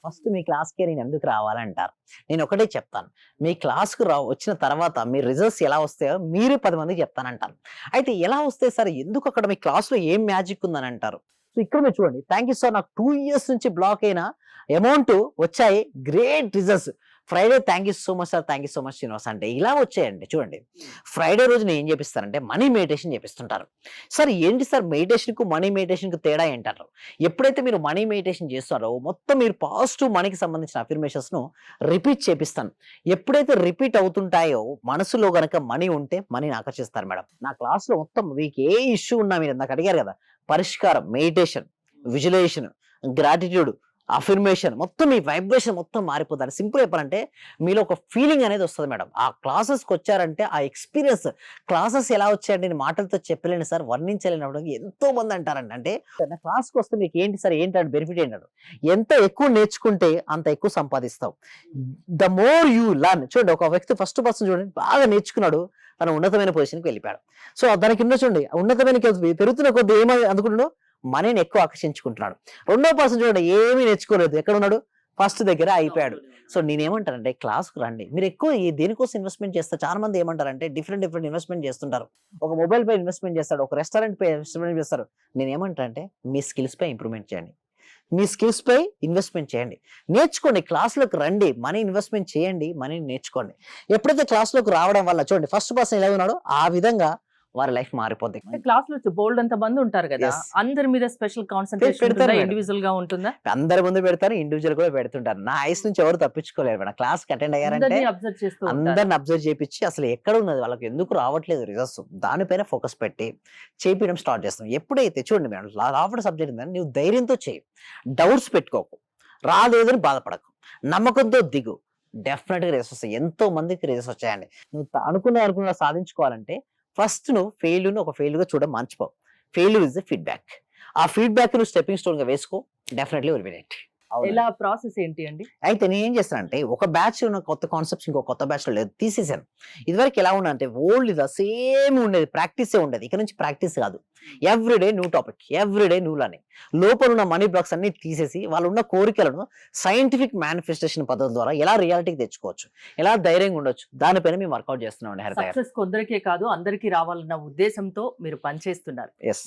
First మీ క్లాస్‌కే నేనెందుకు రావాలంటారు. నేనొకటే చెప్తాను. మీ క్లాస్‌కు వచ్చిన తర్వాత మీ రిజల్ట్స్ ఎలా వస్తాయో మీరు 10 మందికి చెప్తానంటాను. అయితే ఎలా వస్తాయి సార్? ఎందుకు అక్కడ మీ క్లాస్‌లో ఏం మ్యాజిక్ ఉందనంటారు. సో, ఇక్కడ మీరు చూడండి. థాంక్ యూ సార్ నాకు 2 ఇయర్స్ నుంచి బ్లాక్ అయిన అమౌంట్ వచ్చాయి. Great results. Friday thank you so much sir. Thank you so much Srinivas అంటే ఇలా వచ్చాయండి చూడండి. ఫ్రైడే రోజున ఏం చేపిస్తారంటే మనీ మెడిటేషన్ చేపిస్తుంటారు. సార్ ఏంటి సార్ మెడిటేషన్‌కు, మనీ మెడిటేషన్‌కు తేడా ఏంటంటారు? ఎప్పుడైతే మీరు మనీ మెడిటేషన్ చేస్తారో మొత్తం మీరు పాజిటివ్ మనీకి సంబంధించిన అఫర్మేషన్స్‌ను రిపీట్ చేపిస్తాను. ఎప్పుడైతే రిపీట్ అవుతుంటాయో మనసులో గనక మనీ ఉంటే మనీని ఆకర్షిస్తారు మేడం. నా క్లాస్‌లో మొత్తం మీకు ఏ ఇష్యూ ఉన్నా మీరు ఇందాక అడిగారు కదా! పరిష్కారం, మెడిటేషన్, విజువలైజేషన్, గ్రాటిట్యూడ్, అఫర్మేషన్ మొత్తం మీ వైబ్రేషన్ మొత్తం మారిపోతారు. సింపుల్ చెప్పాలంటే మీలో ఒక ఫీలింగ్ అనేది వస్తది మేడం. ఆ క్లాసెస్‌కొచ్చారంటే ఆ ఎక్స్‌పీరియన్స్ క్లాసెస్ ఎలా వచ్చాయండి నేను మాటలతో చెప్పలేను సార్, వర్ణించలేనప్పటికి ఎంతో మంది అంటారండి. అంటే నా క్లాస్‌కొస్తే మీకు ఏంటి సార్ ఏంటంటే బెనిఫిట్ ఏంటంటే ఎంత ఎక్కువ నేర్చుకుంటే అంత ఎక్కువ సంపాదిస్తావు. ద మోర్ యూ లెర్న్ చూడండి ఒక వ్యక్తి ఫస్ట్ పర్సన్ చూడండి బాగా నేర్చుకున్నాడు. తను ఉన్నతమైన పొజిషన్‌కి వెళ్ళిపోయాడు. సో దాని కింద చూడండి ఉన్నతమైన పెరుగుతున్న కొద్దీ ఏమని అనుకుంటున్నాడు మనీని ఎక్కువ ఆకర్షించుకుంటున్నాడు. రెండో పర్సన్ చూడండి ఏమీ నేర్చుకోలేదు. ఎక్కడున్నాడు? ఫస్ట్ దగ్గర అయిపోయాడు. సో నేనేమంటానంటే క్లాస్‌కి రండి. మీరు ఎక్కువ దేనికోసం ఇన్వెస్ట్‌మెంట్ చేస్తారు? చాలా మంది ఏమంటారంటే డిఫరెంట్ ఇన్వెస్ట్‌మెంట్ చేస్తుంటారు. ఒక మొబైల్ పై ఇన్వెస్ట్‌మెంట్ చేస్తాడు. ఒక రెస్టారెంట్ పై ఇన్వెస్ట్‌మెంట్ చేస్తారు. నేనేమంటానంటే మీ స్కిల్స్ పై ఇంప్రూవ్‌మెంట్ చేయండి. మీ స్కిల్స్ పై ఇన్వెస్ట్‌మెంట్ చేయండి. నేర్చుకోండి. క్లాస్‌లోకి రండి. మనీ ఇన్వెస్ట్‌మెంట్ చేయండి. మనీని నేర్చుకోండి. ఎప్పుడైతే క్లాస్‌లోకి రావడం వల్ల చూడండి ఫస్ట్ పర్సన్ ఎలా ఉన్నాడో ఆ విధంగా వారి లైఫ్ మారిపోద్ది. అంటే క్లాస్‌లో బోలెడంత మంది ఉంటారు గదా! యెస్. అందరి మీద స్పెషల్ కాన్సంట్రేషన్ పెడతారు ఉంటుందా? మేడం. ఇండివిడ్యువల్‌గా ఉంటుందా? అందరి ముందు పెడతారు. ఇండివిడ్యువల్ కూడా పెడుతుంటారు. నా ఐస్ నుంచి ఎవరు తప్పించుకోలేరు మేడం. క్లాస్‌కి అటెండ్ అయ్యారంటే అందరిని అబ్జర్వ్ చేస్తూ ఉంటారు. అందరిని అబ్జర్వ్ చేపిచ్చి అసలు ఎక్కడ ఉన్నది వాళ్ళకి ఎందుకు రావట్లేదు రిజల్ట్స్ దానిపైన ఫోకస్ పెట్టి చేపియడం స్టార్ట్ చేస్తాం. ఎప్పుడైతే చూడండి మేడం రావడం సబ్జెక్ట్ ఉందని నువ్వు ధైర్యంతో చెయ్యి. డౌట్స్ పెట్టుకోకు. రాలేదని బాధపడకు. నమ్మకంతో దిగు. డెఫినిట్‌గా రిజల్ట్స్ వస్తాయి. ఎంతో మందికి రిజల్ట్స్ వచ్చాయండి. నువ్వు అనుకున్నది సాధించుకోవాలంటే ఫస్ట్ నువ్వు ఫెయిల్యూర్‌ని ఒక ఫెయిల్యూర్‌గా చూడడం మర్చిపో. Failure is the feedback. ఆ ఫీడ్‌బ్యాక్ నువ్వు స్టెప్పింగ్ స్టోన్‌గా వేసుకో. Definitely will win it. ఎలా ప్రాసెస్ ఏంటి అండి? అయితే నేనేం చేస్తానంటే ఒక బ్యాచ్ ఉన్న కొత్త కాన్సెప్ట్స్ ఇంకో కొత్త బ్యాచ్‌లో లేదు తీసేసాను. ఇదివరకు ఎలా ఉండంటే ఓల్డ్‌గా సేమ్ ఉండేది. ప్రాక్టీసే ఉండేది. ఇక నుంచి ప్రాక్టీస్ కాదు. Everyday new topic. Everyday new learning. లోపల ఉన్న మనీ బ్లాక్స్ అన్ని తీసేసి వాళ్ళున్న కోరికలను సైంటిఫిక్ మేనిఫెస్టేషన్ పద్ధతి ద్వారా ఎలా రియాలిటీకి తెచ్చుకోవచ్చు. ఎలా ధైర్యంగా ఉండొచ్చు. దానిపైన మేము వర్కౌట్ చేస్తున్నామండి హరిత గారు. సక్సెస్ కొందరికే కాదు అందరికీ రావాలన్న ఉద్దేశంతో మీరు పనిచేస్తున్నారు. యెస్.